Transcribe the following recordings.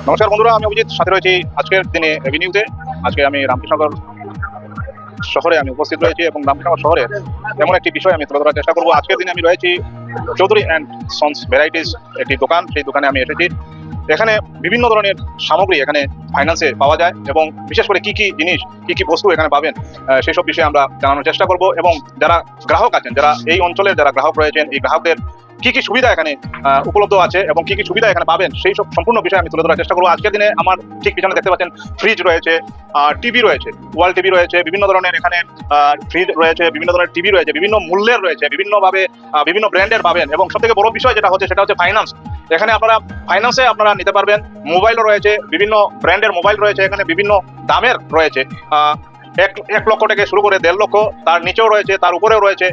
নমস্কার বন্ধুরা, আমি অভিজিৎ, সাথে রয়েছি আজকের দিনে এভিনিউতে। আজকে আমি রামকৃষ্ণনগর শহরে আমি উপস্থিত রয়েছি এবং রামকৃষ্ণনগর শহরে এমন একটি বিষয় আমি তুলে ধরার চেষ্টা করবো। আজকের দিনে আমি রয়েছি চৌধুরী অ্যান্ড সন্স ভ্যারাইটিস একটি দোকান, সেই দোকানে আমি এসেছি। এখানে বিভিন্ন ধরনের সামগ্রী এখানে ফাইন্যান্সে পাওয়া যায় এবং বিশেষ করে কি কি জিনিস, কি কি বস্তু এখানে পাবেন সেই সব বিষয়ে আমরা জানানোর চেষ্টা করব। এবং যারা গ্রাহক আছেন, যারা এই অঞ্চলের যারা গ্রাহক রয়েছেন, এই গ্রাহকদের কি কি সুবিধা এখানে উপলব্ধ আছে এবং কি কি সুবিধা এখানে পাবেন সেই সব সম্পূর্ণ বিষয় আমি তুলে ধরার চেষ্টা করবো। আজকের দিনে আমার ঠিক পিছনে দেখতে পাচ্ছেন ফ্রিজ রয়েছে, টিভি রয়েছে, ওয়াল টিভি রয়েছে, বিভিন্ন ধরনের এখানে ফ্রিজ রয়েছে, বিভিন্ন ধরনের টিভি রয়েছে, বিভিন্ন মূল্যের রয়েছে, বিভিন্নভাবে বিভিন্ন ব্র্যান্ডের পাবেন। এবং সব থেকে বড় বিষয় যেটা হচ্ছে সেটা হচ্ছে ফাইন্যান্স। এখানে আপনারা ফাইন্যান্সে আপনারা নিতে পারবেন। মোবাইলও রয়েছে, বিভিন্ন ব্র্যান্ডের মোবাইল রয়েছে, এখানে বিভিন্ন দামের রয়েছে। 1 লক্ষ থেকে শুরু করে 1.5 লক্ষ, তার নিচেও রয়েছে, তার উপরেও রয়েছে।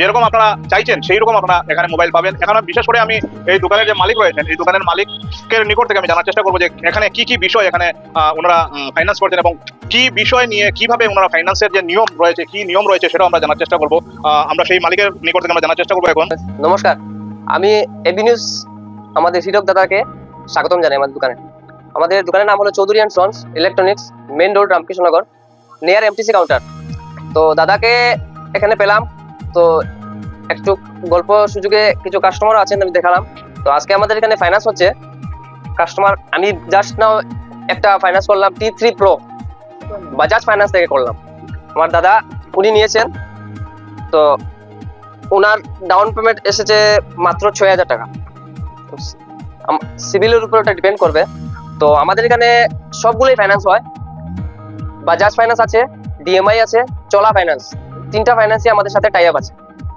যেরকম আপনারা চাইছেন সেই রকম আপনারা এখানে মোবাইল পাবেন। এখানে বিশেষ করে আমি এই দোকানের যে মালিক রয়েছেন, এই দোকানের মালিকের নিকট থেকে আমি জানার চেষ্টা করবো যে এখানে কি কি বিষয় এখানে ওনারা ফাইন্যান্স করছেন এবং কি বিষয় নিয়ে কিভাবে ওনারা ফাইন্যান্সের যে নিয়ম রয়েছে, কি নিয়ম রয়েছে সেটাও আমরা জানার চেষ্টা করবো। আমরা সেই মালিকের নিকট থেকে আমরা জানার চেষ্টা করবো এখন। নমস্কার, আমি এভিনিউজ আমাদের হীরক দাদাকে স্বাগতম জানাই আমাদের দোকানে। আমাদের দোকানের নাম হলো Chowdhury and sons electronics, main road, Ramakrishnanagar, near MTC counter. তো দাদাকে এখানে পেলাম, তো একটু গল্প সুযোগে কিছু কাস্টমার আছেন আমি দেখালাম। তো আজকে আমাদের এখানে ফাইন্যান্স হচ্ছে কাস্টমার, আমি জাস্ট নাও একটা ফাইন্যান্স করলাম T3 Pro, বাজাজ ফাইন্যান্স থেকে করলাম। আমার দাদা উনি নিয়েছেন, তো ওনার ডাউন পেমেন্ট এসেছে মাত্র 6,000 টাকা। সিভিলের উপর ওটা ডিপেন্ড করবে। তো আমাদের এখানে সবগুলোই ফাইন্যান্স হয়, বাজাজ ফাইন্যান্স আছে, ডিএমআই আছে, চলা ফাইন্যান্স, 3টা ফাইন্যান্সই আমাদের সাথে টাই আপ আছে।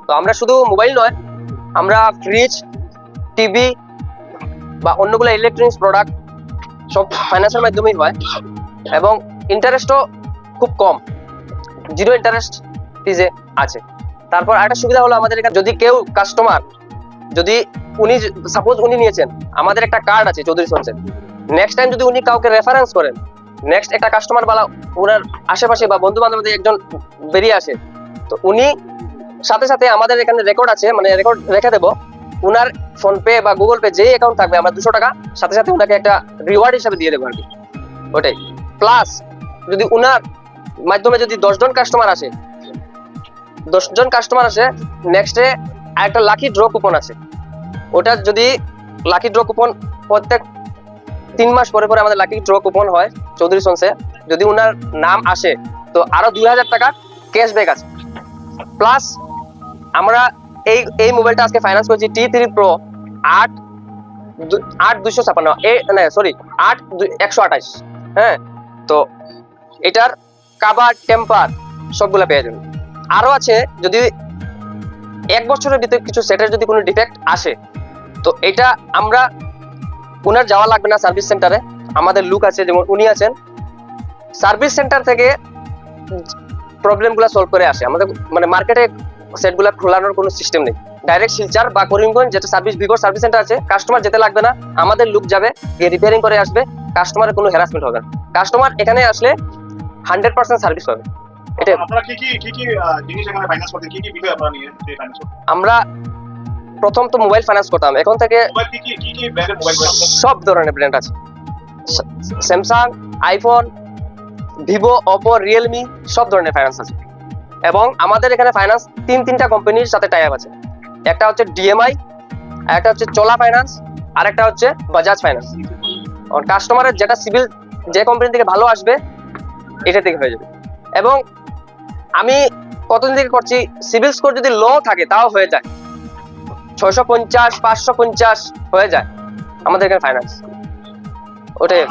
তো আমরা শুধু মোবাইল নয়, আমরা ফ্রিজ, টিভি বা অন্যগুলো ইলেকট্রনিক্স প্রোডাক্ট সব ফাইন্যান্সের মাধ্যমেই হয় এবং ইন্টারেস্টও খুব কম, 0 ইন্টারেস্ট ফিজে আছে। তারপর আরেকটা সুবিধা হলো আমাদের এখানে যদি কেউ কাস্টমার, যদি উনি সাপোজ উনি নিয়েছেন, আমাদের একটা কার্ড আছে চৌধুরী সন্সের, নেক্সট টাইম যদি উনি কাউকে রেফারেন্স করেন, নেক্সট একটা কাস্টমার বালা ওনার আশেপাশে বা বন্ধু বান্ধবদের একজন বেরিয়ে আসে, তো উনি সাথে সাথে আমাদের এখানে রেকর্ড আছে, মানে রেকর্ড রেখে দেবো, উনার ফোনপে বা গুগল পে যেই অ্যাকাউন্ট থাকবে আমরা 200 টাকা সাথে সাথে ওনাকে একটা রিওয়ার্ড হিসাবে দিয়ে দেবো আর কি, ওটাই। প্লাস যদি উনার মাধ্যমে যদি 10 জন কাস্টমার আসে, 10 জন কাস্টমার আসে, নেক্সটে একটা লাকি ড্র কুপন আছে। ওটা যদি লাকি ড্র কুপন প্রত্যেক 3 মাস পরে পরে আমাদের লাকি ড্র কুপন হয় চৌধুরী সন্সে, যদি উনার নাম আসে তো আরো 2000 টাকা ক্যাশব্যাক আছে। প্লাস আমরা এই মোবাইলটা আজকে ফাইন্যান্স করেছি T3 Pro 8,256, 128। হ্যাঁ, তো এটার কাভার, টেম্পার সবগুলা পেয়ে যাবেন। আরো আছে, যদি 1 বছরের ভিতরে কিছু সেটের যদি কোনো ডিফেক্ট আসে, তো এটা আমরা ওনার যাওয়া লাগবে না সার্ভিস সেন্টারে, আমাদের লুক আছে, যেমন উনি আছেন, সার্ভিস সেন্টার থেকে প্রবলেমগুলো সলভ করে আসে। আমাদের মানে মার্কেটে সেটগুলো খোলানোর কোনো সিস্টেম নেই, ডাইরেক্ট শিলচর বা করিমগঞ্জ যেটা ভিভোর সার্ভিস সেন্টার আছে, কাস্টমার যেতে লাগবে না, আমাদের লুক যাবে, গিয়ে রিপেয়ারিং করে আসবে, কাস্টমারের কোনো হ্যারাসমেন্ট হবে না। কাস্টমার এখানে আসলে 100% সার্ভিস পাবে। এটা আপনারা কি জিনিস এখানে ফাইন্যান্স করতে, কি বিষয় আপনারা নিয়ে ফাইন্যান্স করতে? আমরা প্রথম তো মোবাইল ফাইন্যান্স করতাম, এখন থেকে কি ব্র্যান্ডের মোবাইল রয়েছে? সব ধরনের ব্র্যান্ড আছে, Samsung, iPhone, Vivo, Oppo, Realme, সব ধরনের ফাইন্যান্স আছে। এবং আমাদের এখানে ফাইন্যান্স 3টা কোম্পানির সাথে টাই আপ আছে। একটা হচ্ছে ডিএমআই, একটা হচ্ছে চলা ফাইন্যান্স, আর একটা হচ্ছে বাজাজ ফাইন্যান্স। কাস্টমারের যেটা সিভিল যে কোম্পানি থেকে ভালো আসবে এটা থেকে হয়ে যাবে। এবং আমি কতদিন থেকে করছি, সিভিল স্কোর যদি লো থাকে তাও হয়ে যায়, 650, 550 হয়ে যায় আমাদের এখানে ফাইন্যান্স। ওটাই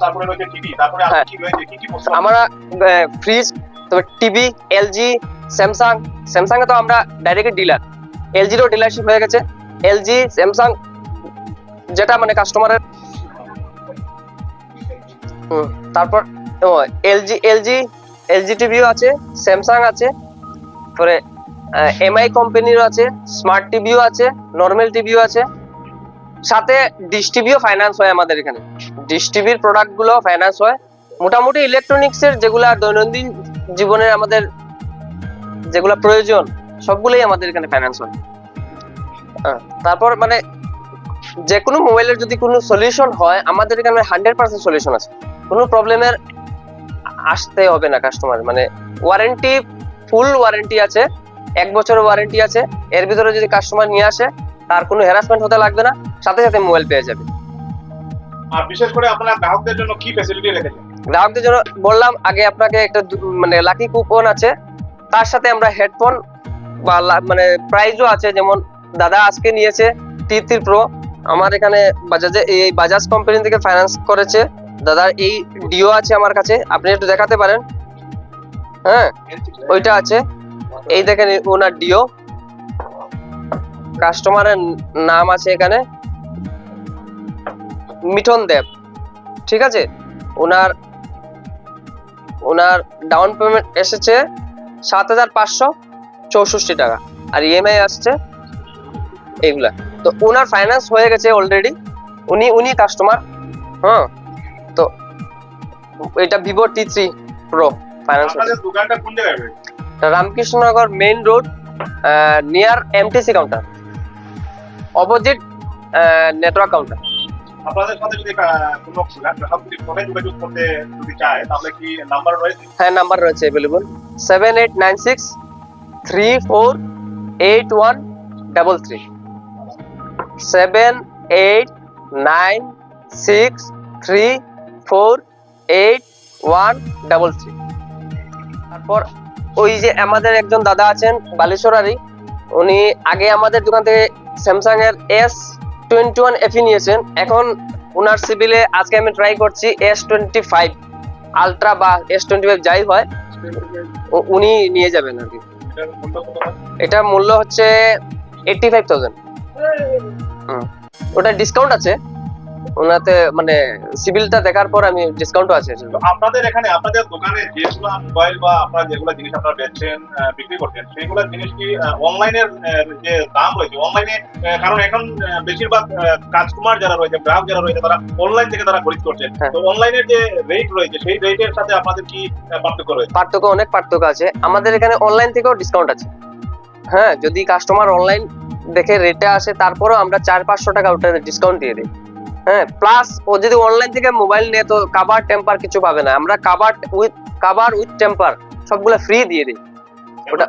তারপরে রয়েছে টিভি, তারপরে আর কি রয়েছে, কি বস্তু? আমরা ফ্রিজ, তবে টিভি, এলজি, স্যামসাং এ তো আমরা ডাইরেক্ট ডিলার, এলজিরও ডিলারশিপ হয়ে গেছে। এলজি, স্যামসাং যেটা মানে কাস্টমারের, তারপর এলজি টিভিও আছে, স্যামসাং আছে, পরে এমআই কোম্পানিরও আছে, স্মার্ট টিভিও আছে, নরমাল টিভিও আছে, সাথে ডিশ টিভিও ফাইন্যান্স হয় আমাদের এখানে। ডিশ টিভির প্রোডাক্ট গুলো ফাইন্যান্স হয়। মোটামুটি ইলেকট্রনিক্স এর যেগুলা দৈনন্দিন জীবনের আমাদের যেগুলা প্রয়োজন সবগুলোই আমাদের এখানে ফাইন্যান্স হয়। তারপর মানে যে কোনো মোবাইলের যদি কোনো সলিউশন হয়, আমাদের এখানে 100% সলিউশন আছে। কোনো প্রবলেমের আসতে হবে না কাস্টমার, মানে ওয়ারেন্টি, ফুল ওয়ারেন্টি আছে, 1 বছরের ওয়ারেন্টি আছে। এর ভিতরে যদি কাস্টমার নিয়ে আসে, তার কোনো হ্যারাসমেন্ট হতে লাগবে না, সাথে সাথে মোবাইল পেয়ে যাবে। আর বিশেষ করে আপনারা গ্রাহকদের জন্য কি ফ্যাসিলিটি রেখেছেন? গ্রাহকদের জন্য বললাম আগে আপনাকে একটা মানে লাকি কুপন আছে, তার সাথে আমরা হেডফোন বা মানে প্রাইজও আছে। যেমন দাদা আজকে নিয়েছে T3 Pro, আমার এখানে বাজাজে, এই বাজাজ কোম্পানি থেকে ফাইন্যান্স করেছে। দাদার এই ডিও আছে আমার কাছে, আপনি একটু দেখাতে পারেন। হ্যাঁ, ওইটা আছে, এই দেখেন ওনার ডিও, কাস্টমারের নাম আছে এখানে মিঠন দেব, ঠিক আছে। ওনার ডাউন পেমেন্ট এসেছে 7,564 টাকা, আর ইএমআই আসছে এইগুলা। তো ওনার ফাইন্যান্স হয়ে গেছে অলরেডি, উনি কাস্টমার। হ্যাঁ, তো এটা ভিভো T3 Pro ফাইন্যান্স। আপনাদের দোকানটা কোন জায়গায় রয়েছে? Ramkrishnanagar main road, near MTC counter, opposite network counter. আপনাদের সাথে যদি কোনো গ্রাহক যদি ফোনে যোগাযোগ করতে যদি চায়, তাহলে কি নাম্বার রয়েছে? হ্যাঁ, নাম্বার রয়েছে অ্যাভেলেবল, 7896348133, 7896348133। তারপর ওই যে আমাদের একজন দাদা আছেন বালেশ্বরারি, উনি আগে আমাদের দোকান থেকে স্যামসাং এর S21 FE নিয়েছেন। এখন ওনার সিভিলে আজকে আমি ট্রাই করছি S25 আলট্রা বা S25 যাই হয়, উনি নিয়ে যাবেন আর কি। এটার মূল্য কত হয়? এটা মূল্য হচ্ছে 85,000। ওটা ডিসকাউন্ট আছে ওনাতে, মানে সিভিলটা দেখার পর আমি ডিসকাউন্টও আছে। তো আপনাদের এখানে, আপনাদের দোকানে যেগুলো মোবাইল বা আপনারা যেগুলো জিনিস আপনারা বেচছেন, বিক্রি করছেন, সেইগুলো জিনিস কি অনলাইনের যে দাম রয়েছে অনলাইনে, কারণ এখন বেশিরভাগ কাস্টমার যারা রয়েছে, গ্রাহক যারা রয়েছে, তারা অনলাইন থেকে তারা খরিদ করছেন। হ্যাঁ। তো অনলাইনের যে রেট রয়েছে, সেই রেটের সাথে আপনাদের কি পার্থক্য রয়েছে? পার্থক্য, অনেক পার্থক্য আছে। আমাদের এখানে অনলাইন থেকেও ডিসকাউন্ট আছে। হ্যাঁ, যদি কাস্টমার অনলাইন দেখে রেটে আসে, তারপরেও আমরা 400-500 টাকা ওটা ডিসকাউন্ট দিয়ে দিই। হ্যাঁ, প্লাস ও যদি অনলাইন থেকে মোবাইল নেয় তো কাভার টেম্পার কিছু পাবে না, আমরা কাভার উইথ টেম্পার সবগুলো ফ্রি দিয়ে দিই। ওটা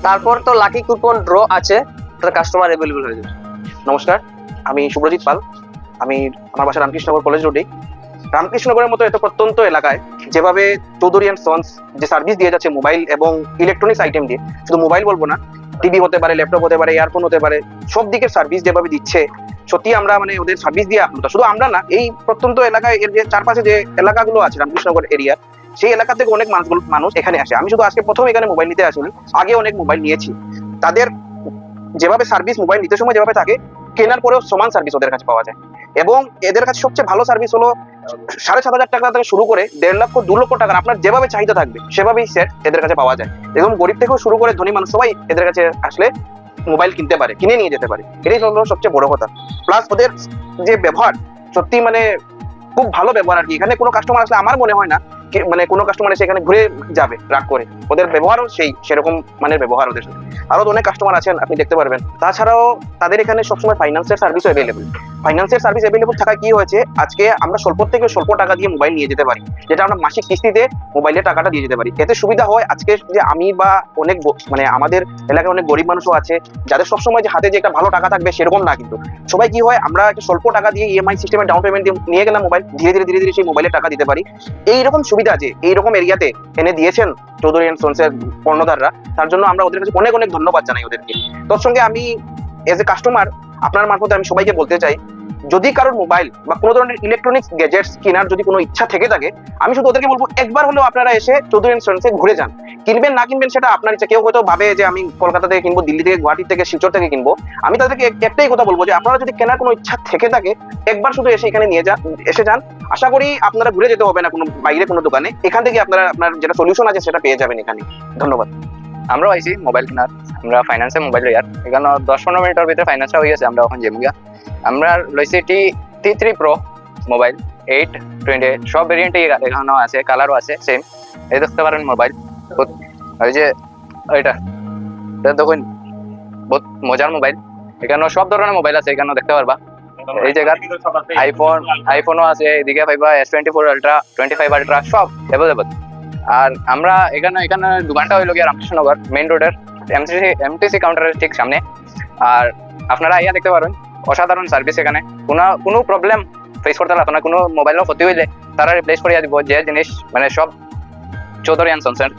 তারপর তো লাকি কুপন ড্র আছে, ওটা কাস্টমার অ্যাভেলেবল হয়ে যাবে। নমস্কার, আমি শুভ্রজিৎ পাল। আমার বাসা রামকৃষ্ণনগর কলেজ রোডে। রামকৃষ্ণনগরের মতো এত প্রত্যন্ত এলাকায় যেভাবে চৌধুরী অ্যান্ড সন্স যে সার্ভিস দিয়ে যাচ্ছে মোবাইল এবং ইলেকট্রনিক্স আইটেম দিয়ে, শুধু মোবাইল বলবো না, টিভি হতে পারে, ল্যাপটপ হতে পারে, ইয়ারফোন হতে পারে, সব দিকের সার্ভিস যেভাবে দিচ্ছে, সত্যি আমরা মানে ওদের সার্ভিস দিয়ে আপ্লুত। শুধু আমরা না, এই প্রত্যন্ত এলাকায় এর যে চারপাশে যে এলাকাগুলো আছে রামকৃষ্ণনগর এরিয়া, সেই এলাকা থেকে অনেক মানুষ এখানে আসে। আমি শুধু আজকে প্রথম এখানে মোবাইল নিতে আসিনি, আগে অনেক মোবাইল নিয়েছি। তাদের যেভাবে সার্ভিস মোবাইল নিতে সময় যেভাবে থাকে, কেনার পরেও সমান সার্ভিস ওদের কাছে পাওয়া যায়। এবং এদের কাছে সবচেয়ে ভালো সার্ভিস হলো 7,500 টাকা থেকে শুরু করে 1.5 লক্ষ 2 লক্ষ টাকার আপনার যেভাবে চাহিদা থাকবে সেভাবেই সেট এদের কাছে পাওয়া যায়। এবং গরিব থেকেও শুরু করে ধনী মানুষ সবাই এদের কাছে আসলে মোবাইল কিনতে পারে, কিনে নিয়ে যেতে পারে। এটাই হলো সবচেয়ে বড় কথা। প্লাস ওদের যে ব্যবহার, সত্যি মানে খুব ভালো ব্যবহার আর কি। এখানে কোনো কাস্টমার আসলে আমার মনে হয় না মানে কোনো কাস্টমার এসে এখানে ঘুরে যাবে রাগ করে। ওদের ব্যবহারও সেরকম মানের ব্যবহার ওদের সাথে। আরো অনেক কাস্টমার আছেন, আপনি দেখতে পারবেন। তাছাড়াও তাদের এখানে সবসময় ফাইন্যান্সের সার্ভিসও অ্যাভেলেবল। ফাইন্যান্সের সার্ভিস অ্যাভেলেবল থাকা কি হয়েছে, আজকে আমরা স্বল্প থেকে স্বল্প টাকা দিয়ে মোবাইল নিয়ে যেতে পারি, যেটা আমরা মাসিক কিস্তিতে মোবাইলের টাকাটা দিয়ে যেতে পারি। এতে সুবিধা হয় আজকে যে আমি বা অনেক মানে আমাদের এলাকায় অনেক গরিব মানুষও আছে যাদের সবসময় যে হাতে যে একটা ভালো টাকা থাকবে সেরকম না, কিন্তু সবাই কি হয়, আমরা একটা স্বল্প টাকা দিয়ে ইএমআই সিস্টেমে ডাউন পেমেন্ট দিয়ে নিয়ে গেলাম মোবাইল, ধীরে ধীরে সেই মোবাইলের টাকা দিতে পারি। এইরকম সুবিধা আছে এইরকম এরিয়াতে এনে দিয়েছেন চৌধুরী অ্যান্ড সন্সের কর্ণধাররা, তার জন্য আমরা ওদের কাছে অনেক অনেক ধন্যবাদ জানাই ওদেরকে। তোর সঙ্গে আমি এজ এ কাস্টমার আপনার মারফতে আমি সবাইকে বলতে চাই, যদি কারোর মোবাইল বা কোনো ধরনের ইলেকট্রনিক্স গ্যাজেটস কেনার যদি কোনো ইচ্ছা থেকে থাকে, আমি শুধু ওদেরকে বলবো একবার হলেও আপনারা এসে চৌধুরী অ্যান্ড সন্সে ঘুরে যান। কিনবেন না কিনবেন সেটা আপনার ইচ্ছা। কেউ হয়তো ভাবে যে আমি কলকাতা থেকে কিনবো, দিল্লি থেকে, গুয়াহাটি থেকে, শিলচর থেকে কিনবো। আমি তাদেরকে একটাই কথা বলবো যে আপনারা যদি কেনার কোনো ইচ্ছা থেকে থাকে, একবার শুধু এসে এখানে এসে যান। আশা করি আপনারা ঘুরে যেতে হবে না কোনো বাইরে কোনো দোকানে, এখান থেকে আপনারা আপনার যেটা সলিউশন আছে সেটা পেয়ে যাবেন এখানে। ধন্যবাদ। আমরাও আইছি মোবাইল কেনার, আমরা ফাইন্যান্সে মোবাইল লইয়ার, এখানে 10-15 মিনিটের ভিতরে ফাইন্যান্সটা হয়ে গেছে। আমরা এখন জেমগা আমরা লইছি T3 Pro মোবাইল 828, সব ভেরিয়েন্টই এখানেও আছে, কালারও আছে সেম। এই দেখতে পারেন মোবাইল, ওই যে ওইটা দেখুন, বহুত মজার মোবাইল। এখানে সব ধরনের মোবাইল আছে, এখানে দেখতে পারবা। এই জায়গা আইফোনও আছে, এদিকে পাইবা S24 আলট্রা, 25 আলট্রা সব অ্যাভেলেবল। আর আমরা এখানে দোকানটা হইল গিয়ে রামকৃষ্ণনগর মেইন রোডের এমটিসি কাউন্টারের ঠিক সামনে। আর আপনারা আইয়া দেখতে পারেন, অসাধারণ সার্ভিস এখানে, কোনো প্রবলেম ফেস করতে লাগতো না। কোনো মোবাইলের ক্ষতি হইলে তারা রিপ্লেস করিয়া দিব, যে জিনিস মানে সব চৌধুরী অ্যান্ড সন্সের